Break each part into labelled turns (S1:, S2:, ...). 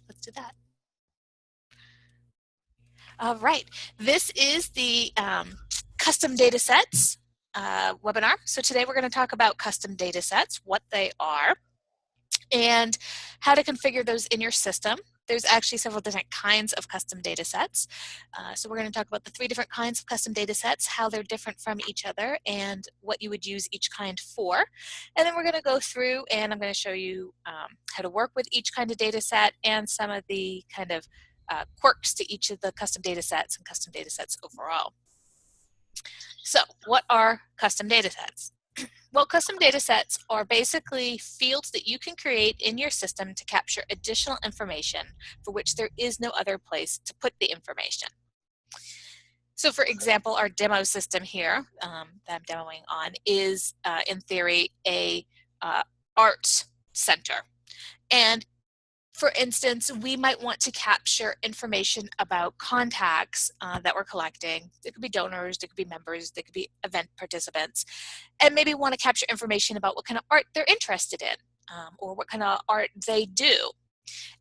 S1: Let's do that. All right, this is the custom data sets webinar. So today we're going to talk about custom data sets, what they are, and how to configure those in your system. There's actually several different kinds of custom data sets. So we're going to talk about the 3 different kinds of custom data sets, how they're different from each other, and what you would use each kind for. And then we're going to go through and I'm going to show you how to work with each kind of data set and some of the kind of quirks to each of the custom data sets and custom data sets overall. So what are custom data sets? Well, custom data sets are basically fields that you can create in your system to capture additional information for which there is no other place to put the information. So for example, our demo system here that I'm demoing on is in theory a art center. And for instance, we might want to capture information about contacts that we're collecting. It could be donors, it could be members, they could be event participants, and maybe want to capture information about what kind of art they're interested in or what kind of art they do.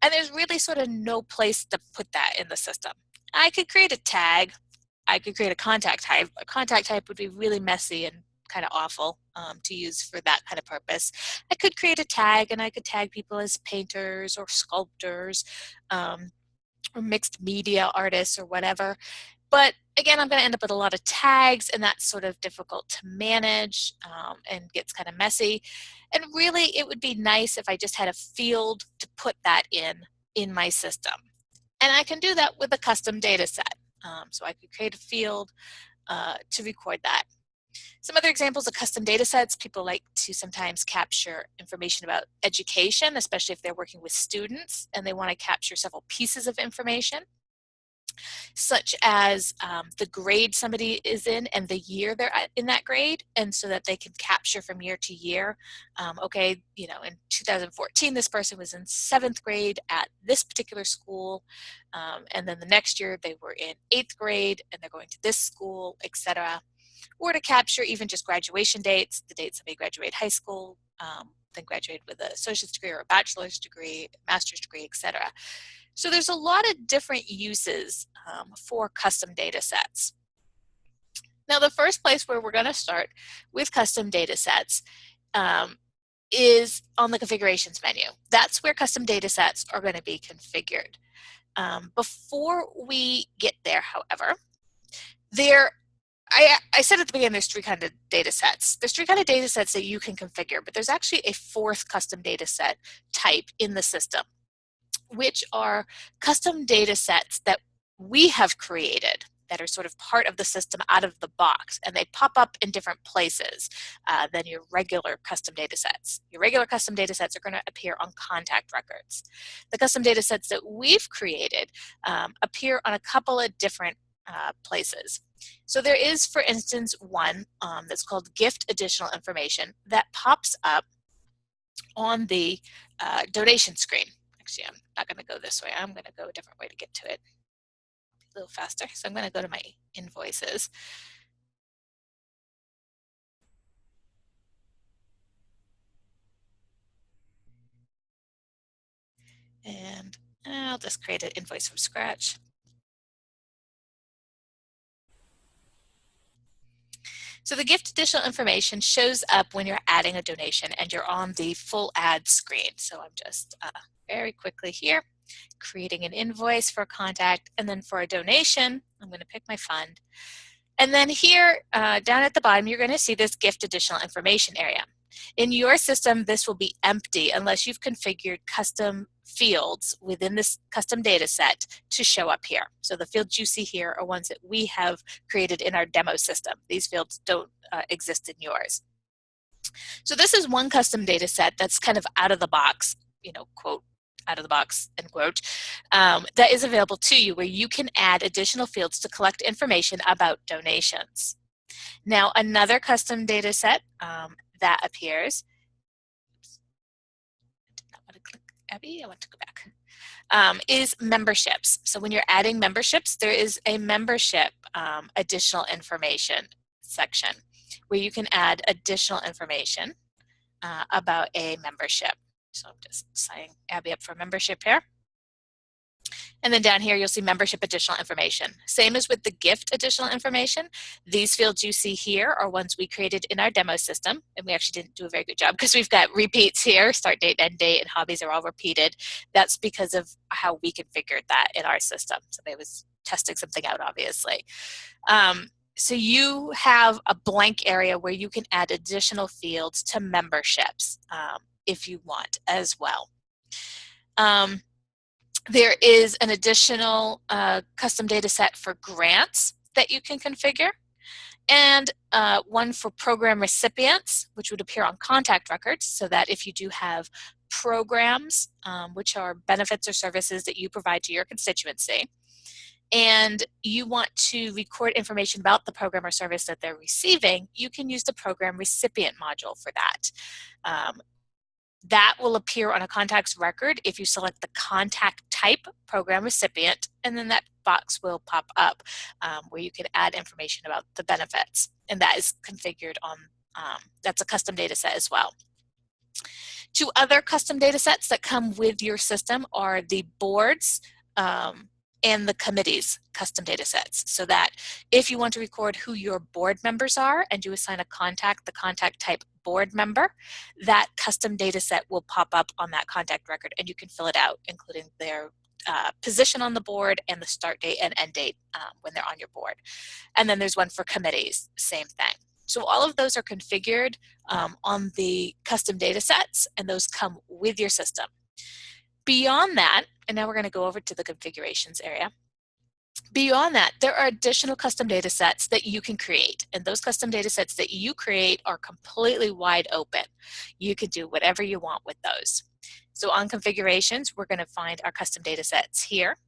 S1: And there's really sort of no place to put that in the system. I could create a tag, I could create a contact type. A contact type would be really messy and kind of awful to use for that kind of purpose. I could create a tag and I could tag people as painters or sculptors or mixed media artists or whatever. But again, I'm going to end up with a lot of tags and that's sort of difficult to manage and gets kind of messy. And really it would be nice if I just had a field to put that in my system. And I can do that with a custom data set. So I could create a field to record that. Some other examples of custom data sets, people like to sometimes capture information about education, especially if they're working with students and they want to capture several pieces of information, such as the grade somebody is in and the year they're in that grade, and so that they can capture from year to year. Okay, you know, in 2014 this person was in 7th grade at this particular school, and then the next year they were in 8th grade and they're going to this school, etc. Or to capture even just graduation dates, the dates somebody graduated high school, then graduated with an associate's degree or a bachelor's degree, master's degree, etc. So there's a lot of different uses for custom data sets. Now the first place where we're going to start with custom data sets is on the configurations menu. That's where custom data sets are going to be configured. Before we get there, however, I said at the beginning there's 3 kinds of data sets. There's 3 kinds of data sets that you can configure, but there's actually a 4th custom data set type in the system, which are custom data sets that we have created that are sort of part of the system out of the box, and they pop up in different places than your regular custom data sets. Your regular custom data sets are going to appear on contact records. The custom data sets that we've created appear on a couple of different places. So there is, for instance, one that's called Gift Additional Information that pops up on the donation screen. Actually, I'm not going to go this way. I'm going to go a different way to get to it a little faster. So I'm going to go to my invoices. And I'll just create an invoice from scratch. So the gift additional information shows up when you're adding a donation and you're on the full ad screen. So I'm just very quickly here creating an invoice for a contact, and then for a donation, I'm going to pick my fund. And then here down at the bottom, you're going to see this gift additional information area. In your system, this will be empty unless you've configured custom fields within this custom data set to show up here. So the fields you see here are ones that we have created in our demo system. These fields don't exist in yours. So this is one custom data set that's kind of out of the box, you know, quote, out of the box, end quote, that is available to you where you can add additional fields to collect information about donations. Now, another custom data set that appears, I did not want to click Abby, I want to go back, is memberships. So when you're adding memberships, there is a membership additional information section where you can add additional information about a membership. So I'm just signing Abby up for membership here. And then down here, you'll see membership additional information. Same as with the gift additional information. These fields you see here are ones we created in our demo system. And we actually didn't do a very good job because we've got repeats here, start date, end date, and hobbies are all repeated. That's because of how we configured that in our system. Somebody was testing something out, obviously. So you have a blank area where you can add additional fields to memberships if you want as well. There is an additional custom data set for grants that you can configure, and one for program recipients, which would appear on contact records, so that if you do have programs, which are benefits or services that you provide to your constituency, and you want to record information about the program or service that they're receiving, you can use the program recipient module for that. That will appear on a contact's record if you select the contact type program recipient, and then that box will pop up where you can add information about the benefits, and that is configured on, that's a custom data set as well. Two other custom data sets that come with your system are the boards and the committee's custom data sets, so that if you want to record who your board members are and you assign a contact, the contact type board member, that custom data set will pop up on that contact record and you can fill it out, including their position on the board and the start date and end date when they're on your board. And then there's one for committees, same thing. So all of those are configured on the custom data sets, and those come with your system. Beyond that, and now we're going to go over to the configurations area. Beyond that, there are additional custom data sets that you can create, and those custom data sets that you create are completely wide open. You can do whatever you want with those. So on configurations, we're going to find our custom data sets here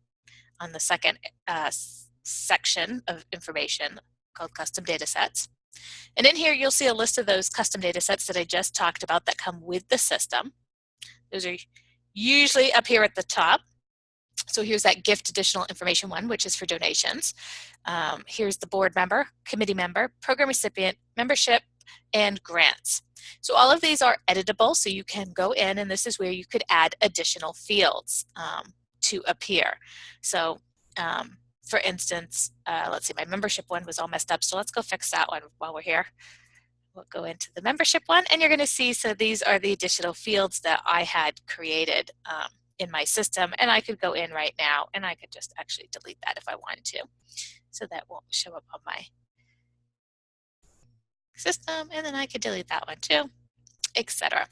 S1: on the second section of information called custom data sets. And in here, you'll see a list of those custom data sets that I just talked about that come with the system. Those are usually up here at the top. So here's that gift additional information one, which is for donations. Here's the board member, committee member, program recipient, membership, and grants. So all of these are editable, so you can go in, and this is where you could add additional fields to appear. So for instance, let's see, my membership one was all messed up, so let's go fix that one while we're here. We'll go into the membership one, and you're going to see, so these are the additional fields that I had created in my system, and I could go in right now and I could just actually delete that if I wanted to. So that won't show up on my system, and then I could delete that one too, etc.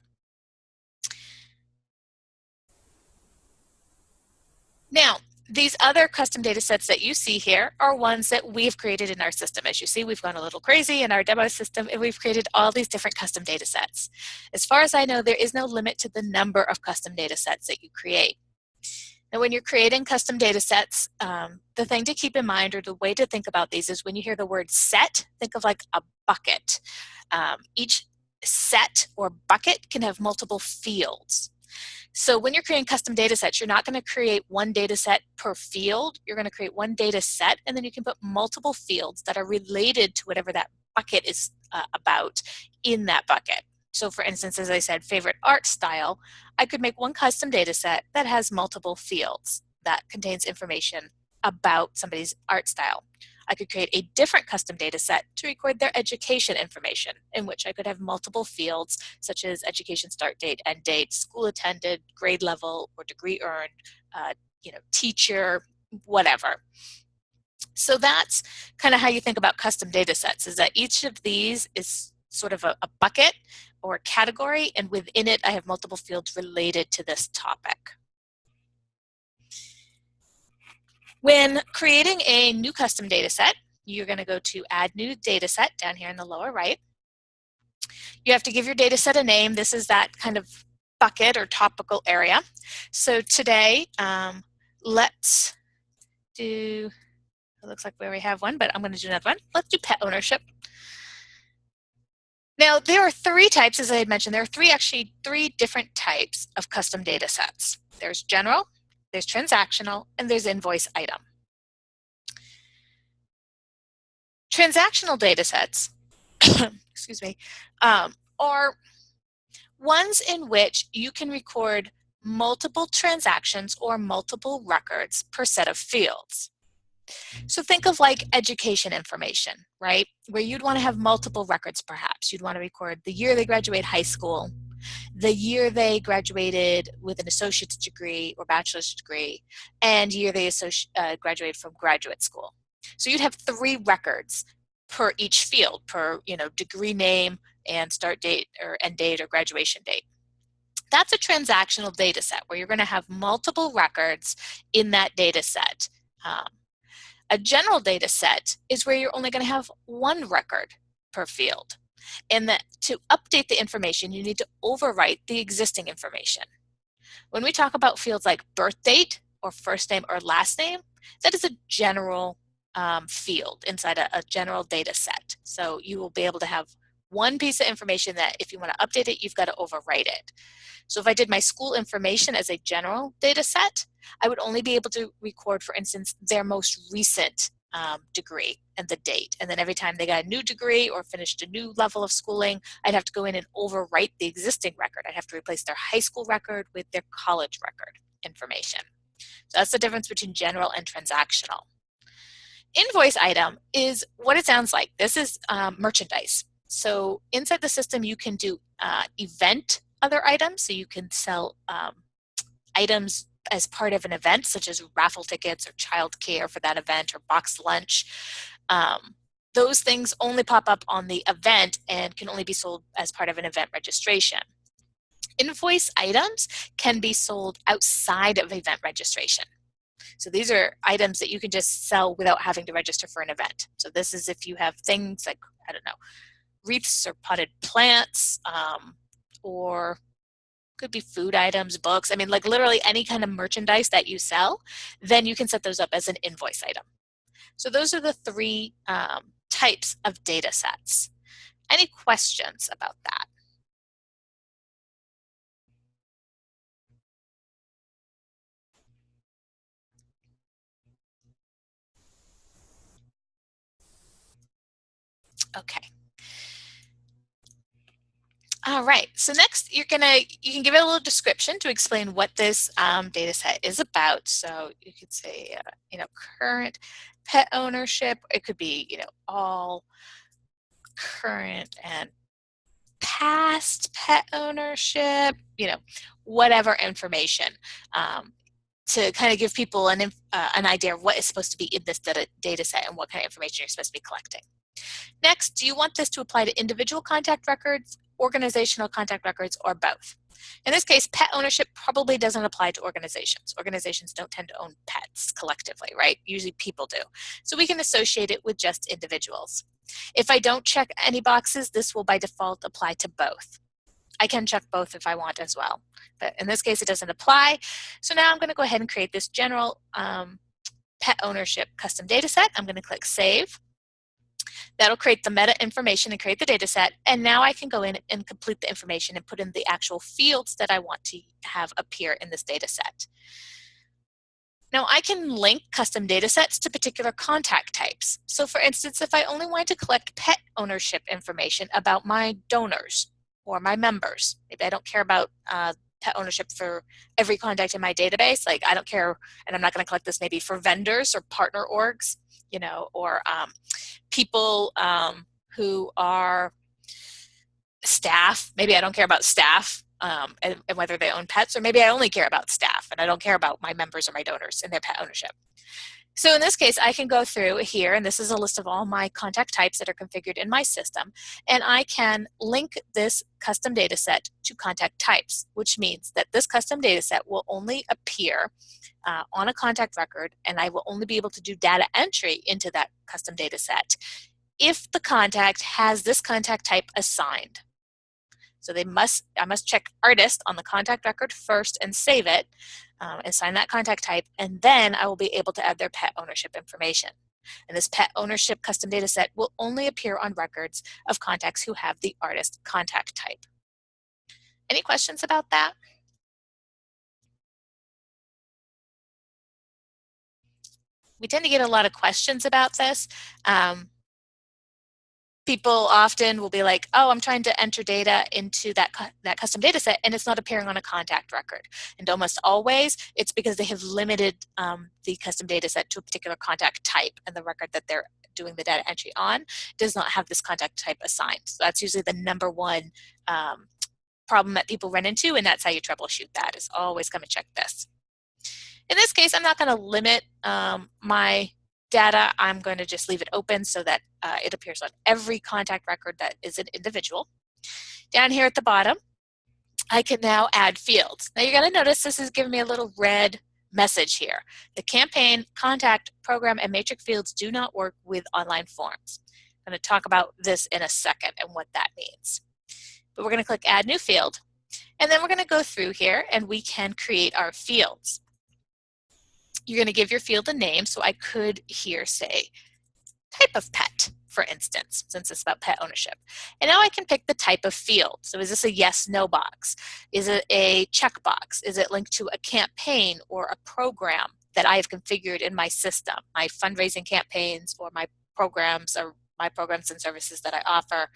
S1: Now, these other custom data sets that you see here are ones that we've created in our system. As you see, we've gone a little crazy in our demo system, and we've created all these different custom data sets. As far as I know, there is no limit to the number of custom data sets that you create. And when you're creating custom data sets, the thing to keep in mind, or the way to think about these, is when you hear the word set, think of like a bucket. Each set or bucket can have multiple fields. So when you're creating custom data sets, you're not going to create one data set per field. You're going to create one data set, and then you can put multiple fields that are related to whatever that bucket is about in that bucket. So for instance, as I said, favorite art style, I could make one custom data set that has multiple fields that contains information about somebody's art style. I could create a different custom data set to record their education information, in which I could have multiple fields such as education start date, end date, school attended, grade level, or degree earned, teacher, whatever. So that's kind of how you think about custom data sets, is that each of these is sort of a bucket or a category, and within it I have multiple fields related to this topic. When creating a new custom data set, you're going to go to Add New Data Set down here in the lower right. You have to give your data set a name. This is that kind of bucket or topical area. So today, let's do, it looks like we already have one, but I'm going to do another one. Let's do pet ownership. Now, there are three types, as I had mentioned. There are actually three different types of custom data sets. There's general, there's transactional, and there's invoice item. Transactional data sets excuse me, are ones in which you can record multiple transactions or multiple records per set of fields. So think of like education information, right? Where you'd want to have multiple records perhaps. You'd want to record the year they graduated high school, the year they graduated with an associate's degree or bachelor's degree, and year they graduated from graduate school. So you'd have 3 records per each field, per degree name and start date or end date or graduation date. That's a transactional data set where you're going to have multiple records in that data set. A general data set is where you're only going to have 1 record per field. And that to update the information, you need to overwrite the existing information. When we talk about fields like birth date or first name or last name, that is a general field inside a general data set. So you will be able to have 1 piece of information that if you want to update it, you've got to overwrite it. So if I did my school information as a general data set, I would only be able to record, for instance, their most recent degree and the date. And then every time they got a new degree or finished a new level of schooling, I'd have to go in and overwrite the existing record. I'd have to replace their high school record with their college record information. So that's the difference between general and transactional. Invoice item is what it sounds like. This is merchandise. So inside the system, you can do event other items. So you can sell items as part of an event, such as raffle tickets or child care for that event or boxed lunch. Those things only pop up on the event and can only be sold as part of an event registration. Invoice items can be sold outside of event registration. So these are items that you can just sell without having to register for an event. So this is if you have things like, I don't know, wreaths or potted plants, or could be food items, books. I mean, like literally any kind of merchandise that you sell, then you can set those up as an invoice item. So those are the 3 types of data sets. Any questions about that? Okay. All right, so next you can give it a little description to explain what this data set is about. So you could say, current pet ownership. It could be, all current and past pet ownership, whatever information to kind of give people an idea of what is supposed to be in this data set and what kind of information you're supposed to be collecting. Next, do you want this to apply to individual contact records, organizational contact records, or both? In this case, pet ownership probably doesn't apply to organizations. Organizations don't tend to own pets collectively, right? Usually people do. So we can associate it with just individuals. If I don't check any boxes, this will by default apply to both. I can check both if I want as well, but in this case it doesn't apply. So now I'm going to go ahead and create this general pet ownership custom data set. I'm going to click Save. That'll create the meta information and create the data set. And now I can go in and complete the information and put in the actual fields that I want to have appear in this data set. Now I can link custom data sets to particular contact types. So for instance, if I only want to collect pet ownership information about my donors or my members, maybe I don't care about pet ownership for every contact in my database, like I don't care, and I'm not going to collect this maybe for vendors or partner orgs, or people who are staff. Maybe I don't care about staff and whether they own pets, or maybe I only care about staff and I don't care about my members or my donors and their pet ownership. So in this case, I can go through here, and this is a list of all my contact types that are configured in my system, and I can link this custom data set to contact types, which means that this custom data set will only appear on a contact record, and I will only be able to do data entry into that custom data set if the contact has this contact type assigned. So I must check artist on the contact record first and save it, assign that contact type, and then I will be able to add their pet ownership information. And this pet ownership custom data set will only appear on records of contacts who have the artist contact type. Any questions about that? We tend to get a lot of questions about this people often will be like, oh, I'm trying to enter data into that custom data set and it's not appearing on a contact record. And almost always it's because they have limited the custom data set to a particular contact type, and the record that they're doing the data entry on does not have this contact type assigned. So that's usually the number one problem that people run into, and that's how you troubleshoot that, is always come and check this. In this case, I'm not going to limit my data. I'm going to just leave it open so that it appears on every contact record that is an individual. Down here at the bottom, I can now add fields. Now you're going to notice this is giving me a little red message here. The campaign, contact, program, and matrix fields do not work with online forms. I'm going to talk about this in a second and what that means. But we're going to click Add New Field, and then we're going to go through here and we can create our fields. You're going to give your field a name, so I could here say type of pet, for instance, since it's about pet ownership. And now I can pick the type of field. So is this a yes, no box? Is it a checkbox? Is it linked to a campaign or a program that I have configured in my system, my fundraising campaigns or my programs or my programs and services that I offer?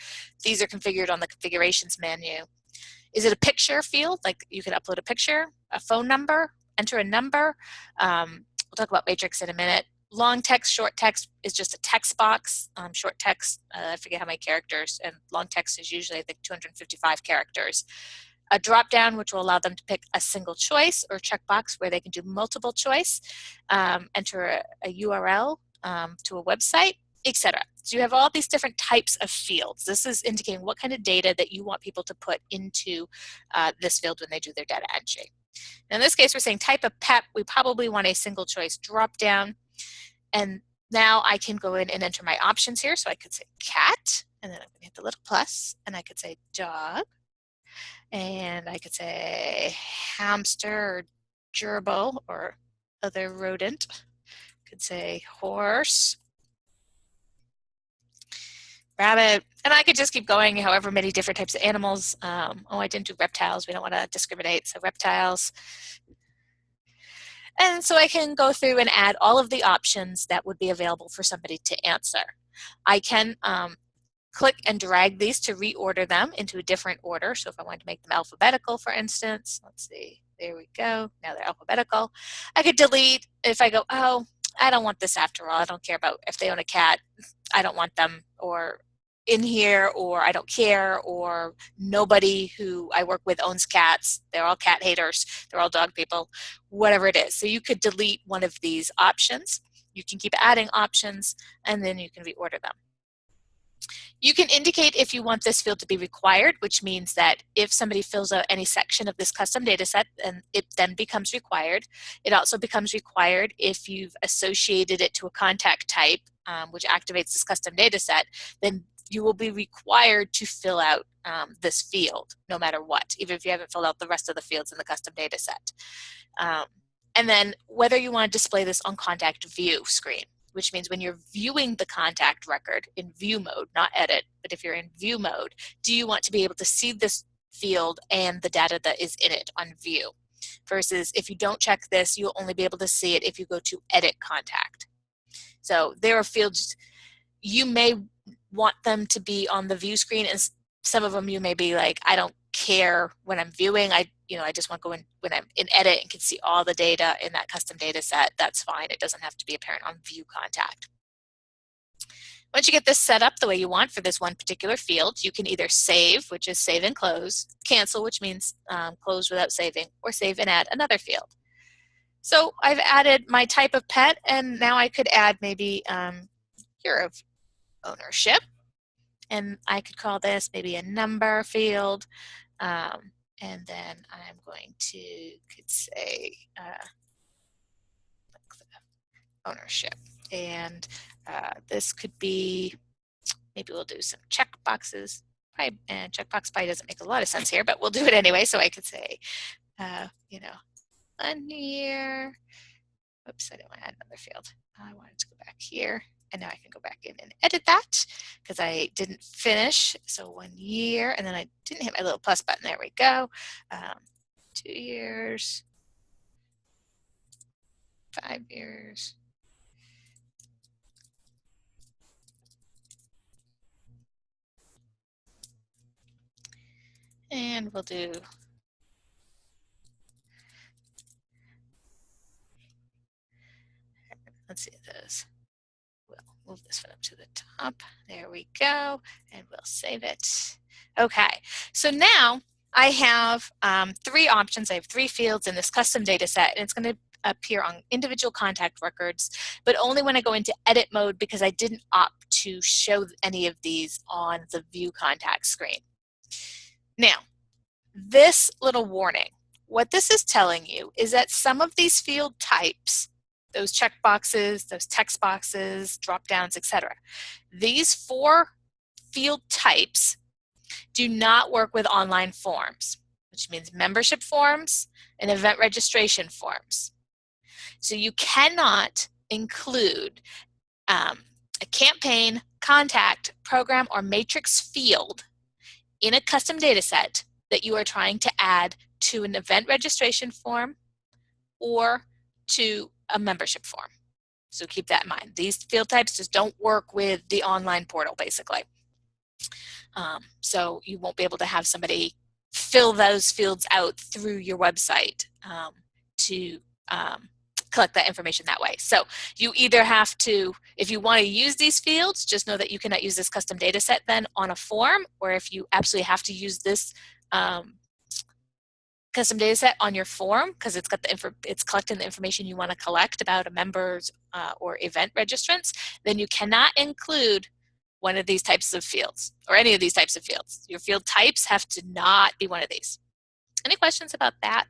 S1: These are configured on the configurations menu. Is it a picture field? Like you can upload a picture, a phone number, enter a number. We'll talk about matrix in a minute. Long text, short text is just a text box. Short text, I forget how many characters, and long text is usually I think 255 characters. A drop down, which will allow them to pick a single choice, or checkbox where they can do multiple choice. Enter a URL to a website, etc. So you have all these different types of fields. This is indicating what kind of data that you want people to put into this field when they do their data entry. In this case, we're saying type of pet. We probably want a single choice drop down. And now I can go in and enter my options here. So I could say cat, and then I'm going to hit the little plus, and I could say dog, and I could say hamster or gerbil or other rodent. I could say horse, rabbit, and I could just keep going however many different types of animals. Oh, I didn't do reptiles. We don't want to discriminate. So reptiles. And so I can go through and add all of the options that would be available for somebody to answer. I can click and drag these to reorder them into a different order. So if I wanted to make them alphabetical, for instance, let's see, there we go. Now they're alphabetical. I could delete if I go, oh, I don't want this after all. I don't care about if they own a cat. I don't want them or in here, or I don't care, or nobody who I work with owns cats. They're all cat haters. They're all dog people, whatever it is. So you could delete one of these options. You can keep adding options, and then you can reorder them. You can indicate if you want this field to be required, which means that if somebody fills out any section of this custom data set, then it then becomes required. It also becomes required if you've associated it to a contact type, which activates this custom data set, then you will be required to fill out this field no matter what, even if you haven't filled out the rest of the fields in the custom data set. And then whether you want to display this on contact view screen, which means when you're viewing the contact record in view mode, not edit, but if you're in view mode, do you want to be able to see this field and the data that is in it on view? Versus if you don't check this, you'll only be able to see it if you go to edit contact. So there are fields you may want them to be on the view screen, and some of them you may be like, I don't care when I'm viewing. I just want to go in when I'm in edit and can see all the data in that custom data set. That's fine. It doesn't have to be apparent on view contact. Once you get this set up the way you want for this one particular field, you can either save, which is save and close, cancel, which means close without saving, or save and add another field. So I've added my type of pet, and now I could add maybe year of ownership, and I could call this maybe a number field, and then I'm going to could say ownership, and this could be, maybe we'll do some check boxes, and checkbox probably doesn't make a lot of sense here, but we'll do it anyway. So I could say 1 year. Oops, I didn't want to add another field. I wanted to go back here, and now I can go back in and edit that because I didn't finish. So 1 year, and then I didn't hit my little plus button. There we go. 2 years, 5 years. And we'll do let's see this. We'll move this one up to the top. There we go. And we'll save it. Okay, so now I have 3 options. I have 3 fields in this custom data set, and it's going to appear on individual contact records, but only when I go into edit mode because I didn't opt to show any of these on the view contact screen. Now, this little warning, what this is telling you is that some of these field types, those check boxes, those text boxes, drop downs, etc. These 4 field types do not work with online forms, which means membership forms and event registration forms. So you cannot include a campaign, contact, program, or matrix field in a custom data set that you are trying to add to an event registration form or to a membership form. So keep that in mind. These field types just don't work with the online portal, basically. So you won't be able to have somebody fill those fields out through your website to collect that information that way. So you either have to, if you want to use these fields, just know that you cannot use this custom data set then on a form, or if you absolutely have to use this custom data set on your form because it's got it's collecting the information you want to collect about a member's or event registrants, then you cannot include one of these types of fields or any of these types of fields. Your field types have to not be one of these. Any questions about that?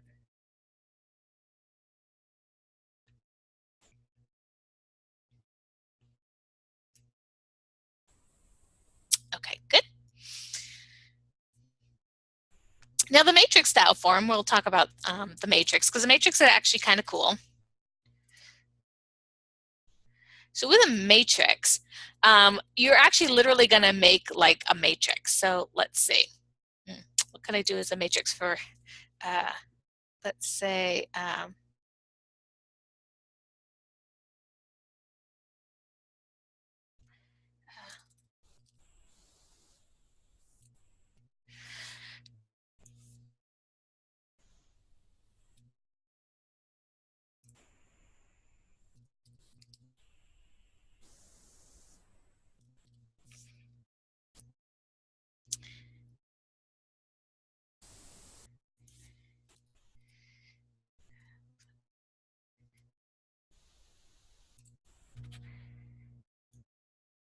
S1: Okay, good. Now the matrix style form, we'll talk about the matrix because the matrix is actually kind of cool. So with a matrix, you're actually literally going to make like a matrix. So let's see. What can I do as a matrix for, let's say,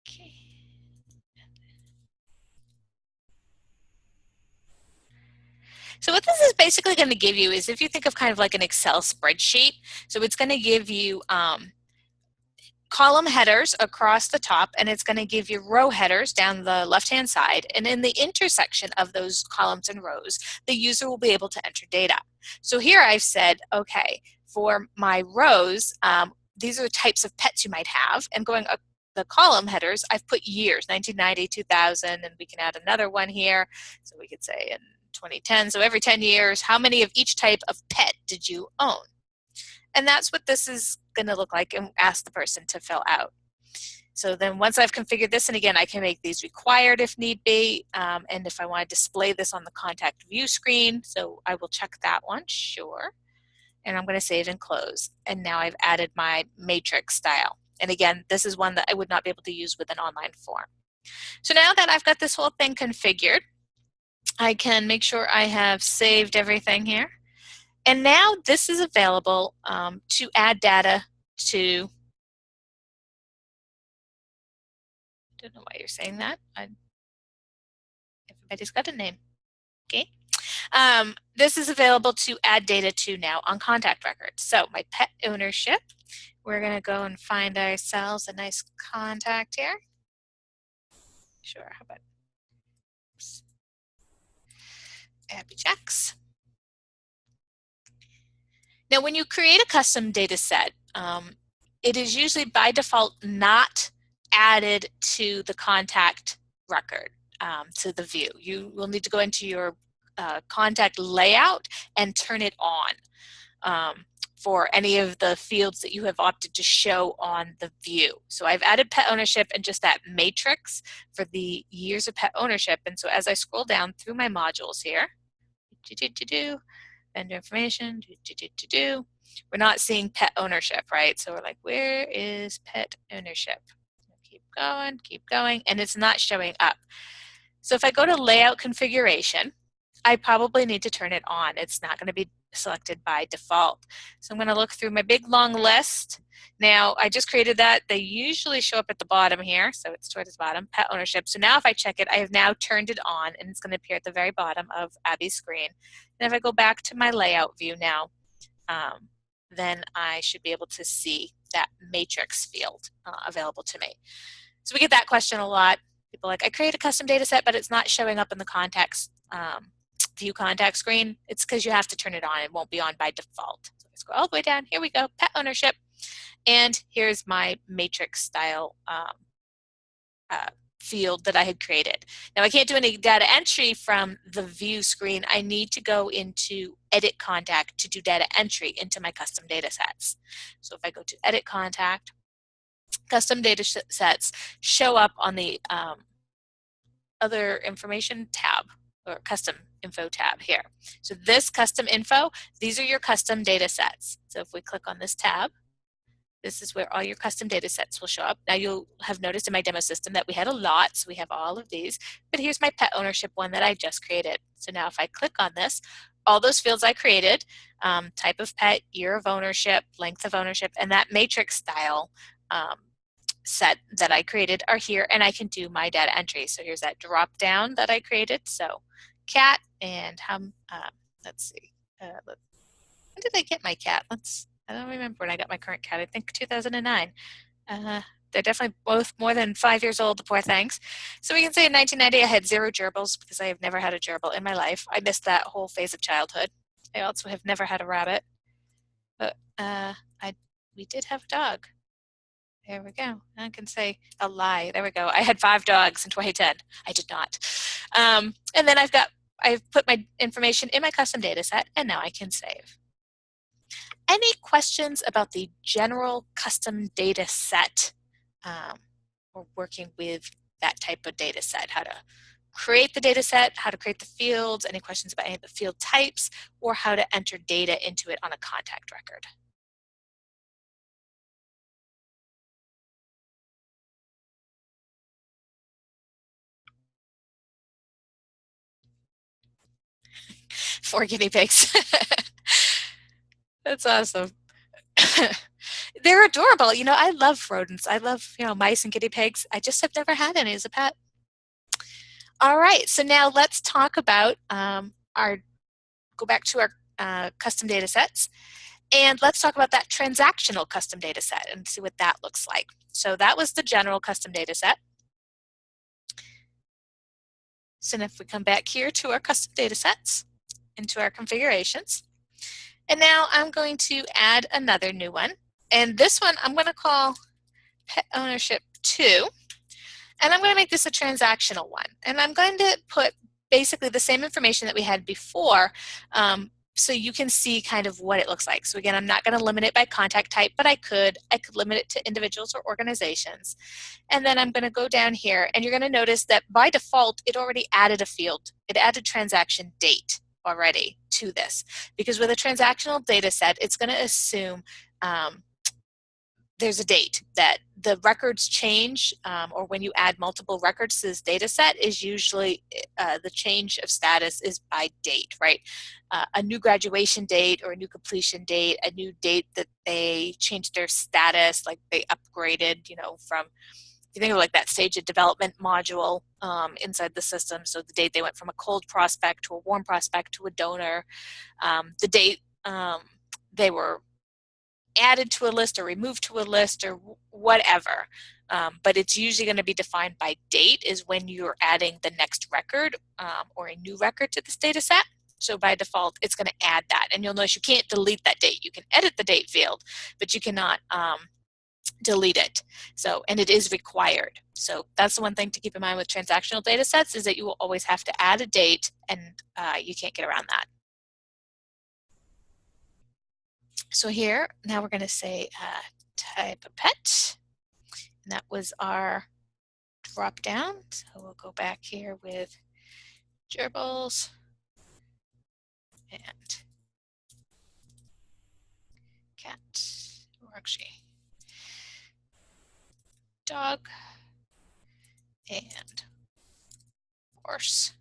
S1: okay. So what this is basically going to give you is if you think of kind of like an Excel spreadsheet, so it's going to give you column headers across the top, and it's going to give you row headers down the left-hand side, and in the intersection of those columns and rows, the user will be able to enter data. So here I've said, okay, for my rows, these are the types of pets you might have, and going up the column headers, I've put years, 1990, 2000, and we can add another one here, so we could say in 2010, so every 10 years, how many of each type of pet did you own? And that's what this is going to look like and ask the person to fill out. So then once I've configured this, and again, I can make these required if need be, and if I want to display this on the contact view screen, so I will check that one, sure. And I'm going to save and close. And now I've added my matrix style. And again, this is one that I would not be able to use with an online form. So now that I've got this whole thing configured, I can make sure I have saved everything here. And now this is available to add data to, I don't know why you're saying that. Everybody's got a name, okay? This is available to add data to now on contact records. So my pet ownership, we're gonna go and find ourselves a nice contact here. Sure, how about Abby Jacks. Now, when you create a custom data set, it is usually by default not added to the contact record, to the view. You will need to go into your contact layout and turn it on for any of the fields that you have opted to show on the view. So I've added pet ownership and just that matrix for the years of pet ownership. And so as I scroll down through my modules here, vendor information, we're not seeing pet ownership, right? So we're like, where is pet ownership? Keep going, and it's not showing up. So if I go to layout configuration, I probably need to turn it on. It's not going to be selected by default. So I'm going to look through my big long list. Now I just created that. They usually show up at the bottom here, so it's towards the bottom, pet ownership. So now if I check it, I have now turned it on, and it's going to appear at the very bottom of Abby's screen. And if I go back to my layout view now, then I should be able to see that matrix field available to me. So we get that question a lot. People are like, I create a custom data set, but it's not showing up in the context view contact screen. It's because you have to turn it on. It won't be on by default. So let's go all the way down. Here we go, pet ownership. And here's my matrix style field that I had created. Now I can't do any data entry from the view screen. I need to go into edit contact to do data entry into my custom data sets. So if I go to edit contact, custom data sets show up on the other information tab or custom info tab here. So this custom info, these are your custom data sets. So if we click on this tab, this is where all your custom data sets will show up. Now you'll have noticed in my demo system that we had a lot, so we have all of these, but here's my pet ownership one that I just created. So now if I click on this, all those fields I created, type of pet, year of ownership, length of ownership, and that matrix style set that I created are here, and I can do my data entry. So here's that drop down that I created. So cat, and let's see, when did I get my cat? I don't remember when I got my current cat. I think 2009. They're definitely both more than 5 years old, the poor things. So we can say in 1990 I had 0 gerbils because I have never had a gerbil in my life. I missed that whole phase of childhood. I also have never had a rabbit, but we did have a dog. There we go. I can say a lie. There we go. I had 5 dogs in 2010. I did not. And then I've put my information in my custom data set, and now I can save. Any questions about the general custom data set or working with that type of data set? How to create the data set, how to create the fields, any questions about any of the field types, or how to enter data into it on a contact record? For guinea pigs. That's awesome. They're adorable. You know, I love rodents. I love, mice and guinea pigs. I just have never had any as a pet. All right, so now let's talk about go back to our custom data sets, and let's talk about that transactional custom data set and see what that looks like. So that was the general custom data set. So if we come back here to our custom data sets, into our configurations, and now I'm going to add another new one. And this one I'm going to call Pet Ownership 2. And I'm going to make this a transactional one. And I'm going to put basically the same information that we had before so you can see kind of what it looks like. So again, I'm not going to limit it by contact type, but I could limit it to individuals or organizations. And then I'm going to go down here, and you're going to notice that by default, it already added a field. It added transaction date already to this, because with a transactional data set, it's going to assume there's a date that the records change, or when you add multiple records to this data set is usually the change of status is by date, right? A new graduation date or a new completion date, a new date that they changed their status, like they upgraded, from, if you think of like that stage of development module inside the system. So the date they went from a cold prospect to a warm prospect to a donor, the date they were added to a list or removed to a list or whatever. But it's usually going to be defined by date is when you're adding the next record or a new record to this data set. So by default, it's going to add that. And you'll notice you can't delete that date. You can edit the date field, but you cannot delete it. So, and it is required. So that's the one thing to keep in mind with transactional data sets is that you will always have to add a date, and you can't get around that. So here, now we're going to say type of pet, and that was our drop down. So we'll go back here with gerbils, and cat, or actually dog and horse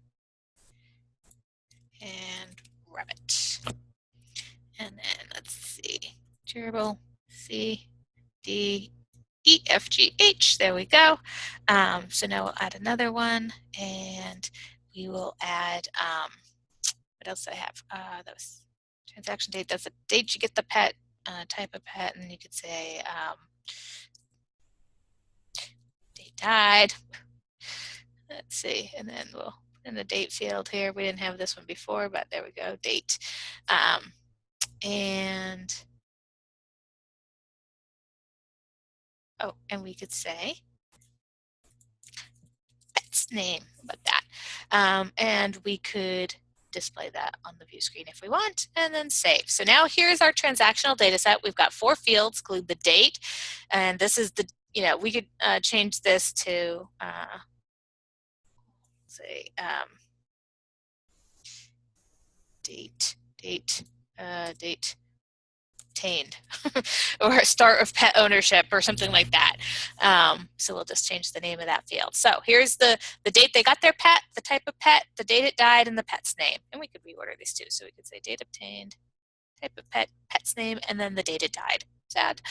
S1: and rabbit. And then let's see, gerbil, C, D, E, F, G, H. There we go. So now we'll add another one, and we will add, what else do I have? That was transaction date. That's the date you get the pet, type of pet, and you could say date died. Let's see, and then we'll put in the date field here. We didn't have this one before, but there we go, date. And oh, and we could say pet's name, about that. And we could display that on the view screen if we want, and then save. So now here's our transactional data set. We've got 4 fields, include the date, and this is the, we could change this to, say, date obtained or start of pet ownership or something like that. So we'll just change the name of that field. So here's the date they got their pet, the type of pet, the date it died, and the pet's name. And we could reorder these too. So we could say date obtained, type of pet, pet's name, and then the date it died. Sad.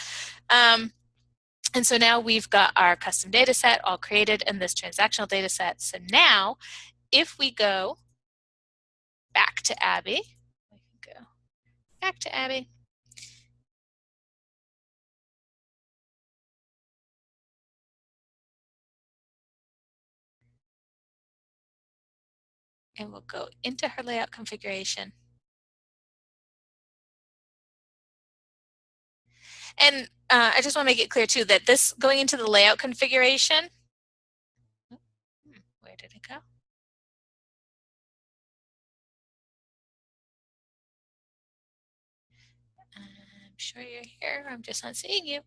S1: And so now we've got our custom data set all created in this transactional data set. So now if we go back to Abby, we can go back to Abby. And we'll go into her layout configuration. And I just want to make it clear too that this going into the layout configuration, where did it go? I'm sure you're here. I'm just not seeing you.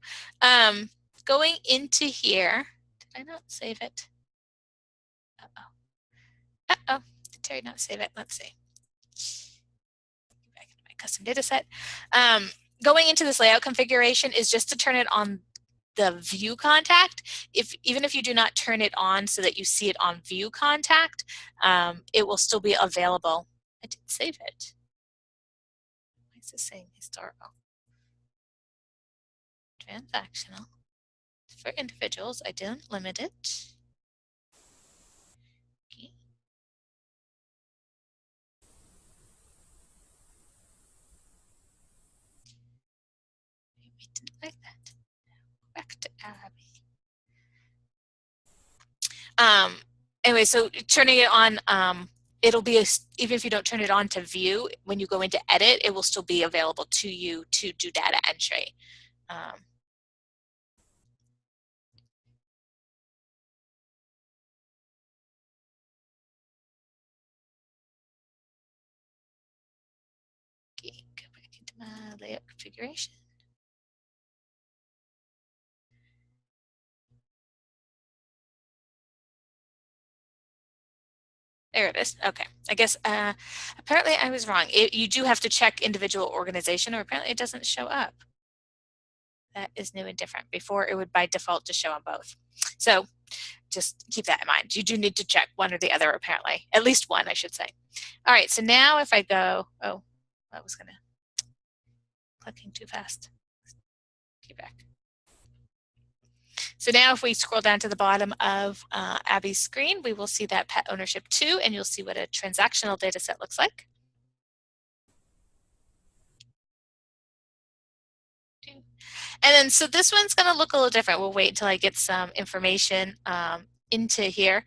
S1: Going into here, did I not save it? Uh-oh. Uh-oh. Did Terry not save it? Let's see. Back into my custom data set. Going into this layout configuration is just to turn it on the view contact. Even if you do not turn it on so that you see it on view contact, it will still be available. I did save it. Why is this saying historical? Transactional. For individuals, I didn't limit it. Okay. Maybe didn't like that. Back to Abby. Anyway, so turning it on, it'll be, even if you don't turn it on to view, when you go into edit, it will still be available to you to do data entry. Okay, go back into my layout configuration. There it is. Okay. I guess apparently I was wrong. You do have to check individual organization, or apparently it doesn't show up. That is new and different. Before it would by default just show on both. So just keep that in mind. You do need to check one or the other apparently. At least one, I should say. All right. So now if I go, oh, I was going to clicking too fast. Get back. So now if we scroll down to the bottom of Abby's screen, we will see that pet ownership 2, and you'll see what a transactional data set looks like. And then, so this one's going to look a little different. We'll wait until I get some information into here.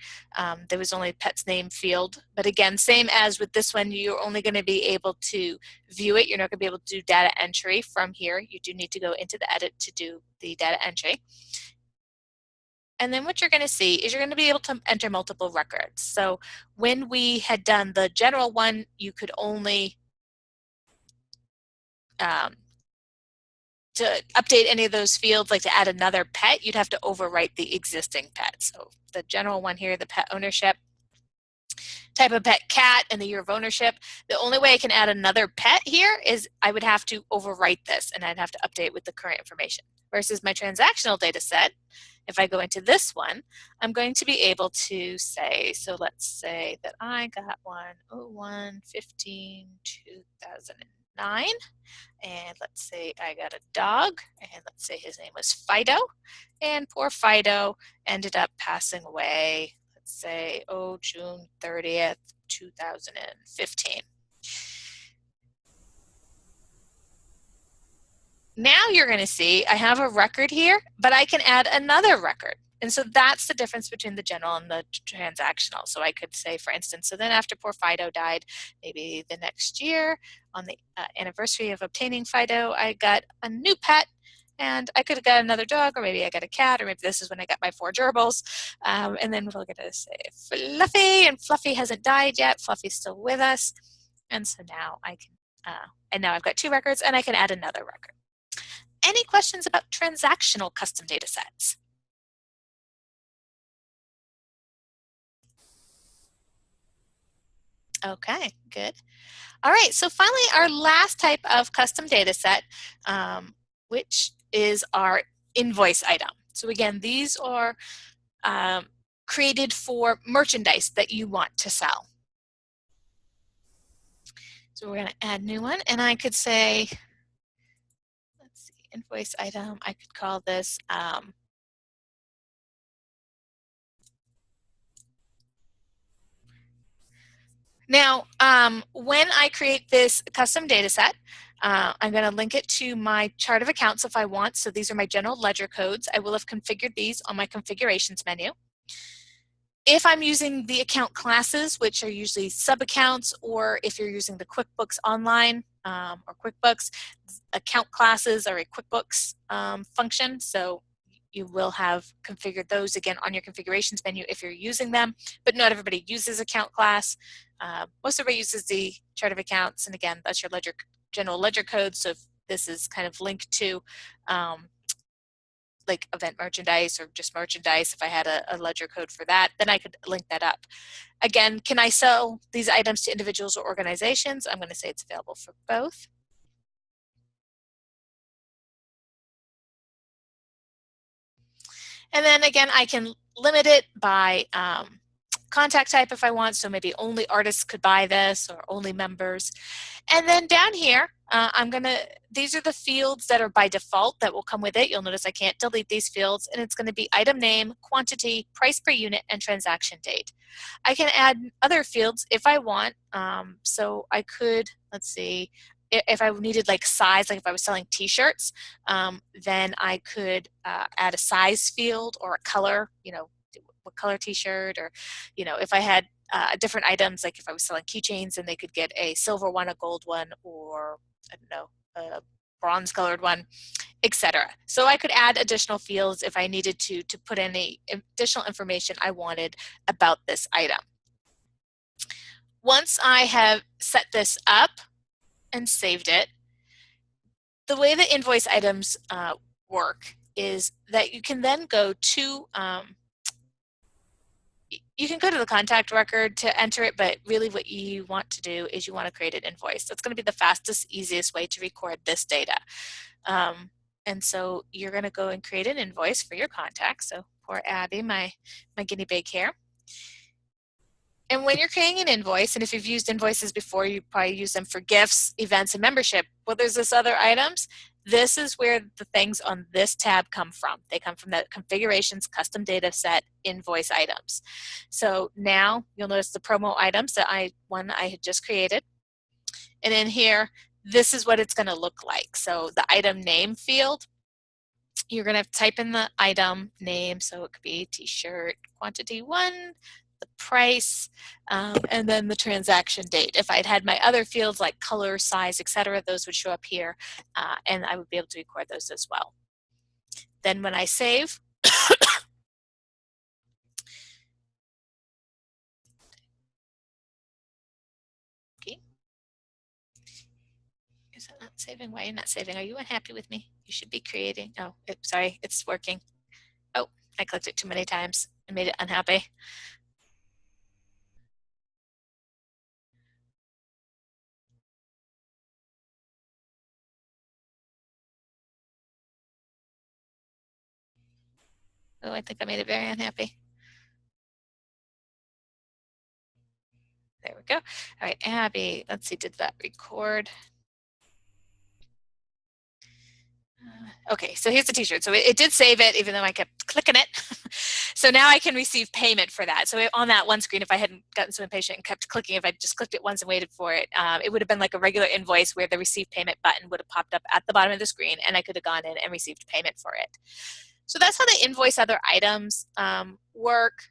S1: There was only pet's name field, but again, same as with this one, you're only going to be able to view it. You're not going to be able to do data entry from here. You do need to go into the edit to do the data entry. And then what you're going to see is you're going to be able to enter multiple records. So when we had done the general one, you could only to update any of those fields, like to add another pet, you'd have to overwrite the existing pet. So the general one here, the pet ownership, Type of pet, cat, and the year of ownership. The only way I can add another pet here is I would have to overwrite this and I'd have to update with the current information. Versus my transactional data set, if I go into this one, I'm going to be able to say, so let's say that I got one 01/15/2009, and let's say I got a dog, and let's say his name was Fido, and poor Fido ended up passing away, let's say, June 30th, 2015. Now you're going to see I have a record here, but I can add another record. And so that's the difference between the general and the transactional. So I could say, for instance, so then after poor Fido died, maybe the next year on the anniversary of obtaining Fido, I got a new pet, and I could have got another dog, or maybe I got a cat, or maybe this is when I got my 4 gerbils. And then we're going to say Fluffy, and Fluffy hasn't died yet. Fluffy's still with us. And so now I can, and now I've got 2 records, and I can add another record. Any questions about transactional custom data sets? Okay, good. All right, so finally our last type of custom data set, which is our invoice item. So again, these are created for merchandise that you want to sell. So we're going to add a new one, and I could say, let's see, invoice item, I could call this now, when I create this custom data set, I'm going to link it to my chart of accounts if I want. So these are my general ledger codes. I will have configured these on my configurations menu. If I'm using the account classes, which are usually sub-accounts, or if you're using the QuickBooks Online or QuickBooks, account classes are a QuickBooks function. So you will have configured those again on your configurations menu if you're using them, but not everybody uses account class. Most everybody uses the chart of accounts, and again, that's your ledger, general ledger code. So if this is kind of linked to like event merchandise or just merchandise, if I had a ledger code for that, then I could link that up. Again, can I sell these items to individuals or organizations? I'm going to say it's available for both. And then again, I can limit it by contact type if I want, so maybe only artists could buy this or only members. And then down here, these are the fields that are by default that will come with it. You'll notice I can't delete these fields, and it's going to be item name, quantity, price per unit, and transaction date. I can add other fields if I want. So I could, let's see, if I needed like size, like if I was selling t-shirts, then I could add a size field or a color, what color t-shirt, or if I had different items, like if I was selling keychains, and they could get a silver one, a gold one, or I don't know, a bronze colored one, etc. So I could add additional fields if I needed to put any additional information I wanted about this item. Once I have set this up and saved it, the way the invoice items work is that you can then go to you can go to the contact record to enter it, but really what you want to do is you want to create an invoice. That's going to be the fastest, easiest way to record this data. And so you're going to go and create an invoice for your contact. So poor Abby, my guinea pig here. And when you're creating an invoice, and if you've used invoices before, you probably use them for gifts, events, and membership. Well, there's this other items. This is where the things on this tab come from. They come from the configurations, custom data set, invoice items. So now you'll notice the promo items that I had just created. And in here, this is what it's going to look like. So the item name field, you're going to type in the item name. So it could be t-shirt quantity 1, the price, and then the transaction date. If I'd had my other fields like color, size, etc., those would show up here, and I would be able to record those as well. Then when I save, okay, is that not saving? Why are you not saving? Are you unhappy with me? You should be creating. Oh, sorry, it's working. Oh, I clicked it too many times and made it unhappy. Oh, I think I made it very unhappy. There we go. All right, Abby, let's see, did that record? Okay, so here's the t-shirt. So it did save it, even though I kept clicking it. So now I can receive payment for that. So on that one screen, if I hadn't gotten so impatient and kept clicking, if I just clicked it once and waited for it, it would have been like a regular invoice where the receive payment button would have popped up at the bottom of the screen, and I could have gone in and received payment for it. So that's how the invoice other items work.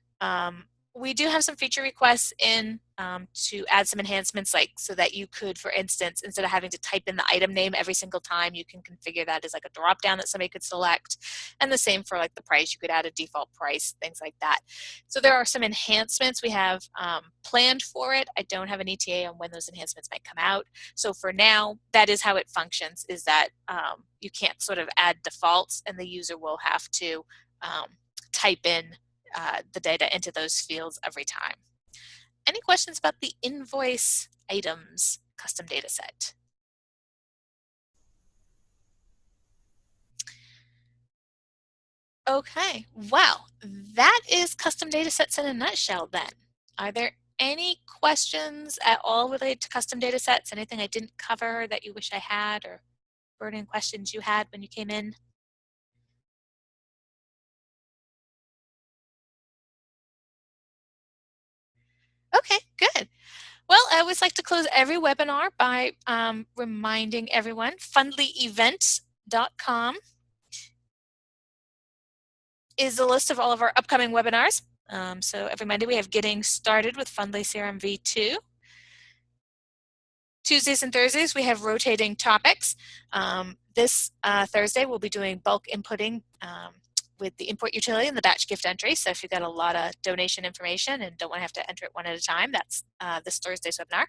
S1: We do have some feature requests in to add some enhancements, like so that you could, for instance, instead of having to type in the item name every single time, you can configure that as like a drop down that somebody could select. And the same for like the price, you could add a default price, things like that. So there are some enhancements we have planned for it. I don't have an ETA on when those enhancements might come out. So for now, that is how it functions, is that you can't sort of add defaults, and the user will have to type in the data into those fields every time. Any questions about the invoice items custom data set? Okay, well, that is custom data sets in a nutshell then. Are there any questions at all related to custom data sets? Anything I didn't cover that you wish I had, or burning questions you had when you came in? Okay, good. Well, I always like to close every webinar by reminding everyone fundlyevents.com is the list of all of our upcoming webinars. So every Monday we have Getting Started with Fundly CRM V2. Tuesdays and Thursdays we have rotating topics. This Thursday we'll be doing bulk inputting with the import utility and the batch gift entry. So if you've got a lot of donation information and don't want to have to enter it one at a time, that's this Thursday's webinar.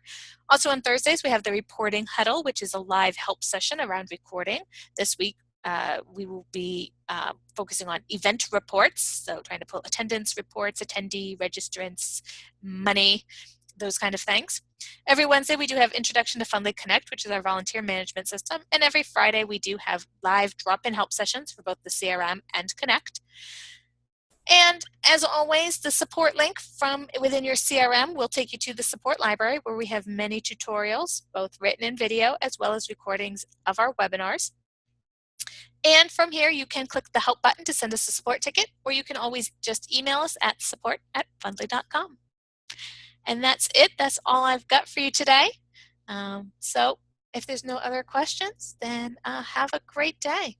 S1: Also on Thursdays, we have the reporting huddle, which is a live help session around recording. This week, we will be focusing on event reports, so trying to pull attendance reports, attendee registrants, money, those kind of things. Every Wednesday, we do have Introduction to Fundly Connect, which is our volunteer management system. And every Friday, we do have live drop-in help sessions for both the CRM and Connect. And as always, the support link from within your CRM will take you to the support library, where we have many tutorials, both written and video, as well as recordings of our webinars. And from here, you can click the help button to send us a support ticket, or you can always just email us at support@fundly.com. And that's it. That's all I've got for you today. So if there's no other questions, then have a great day.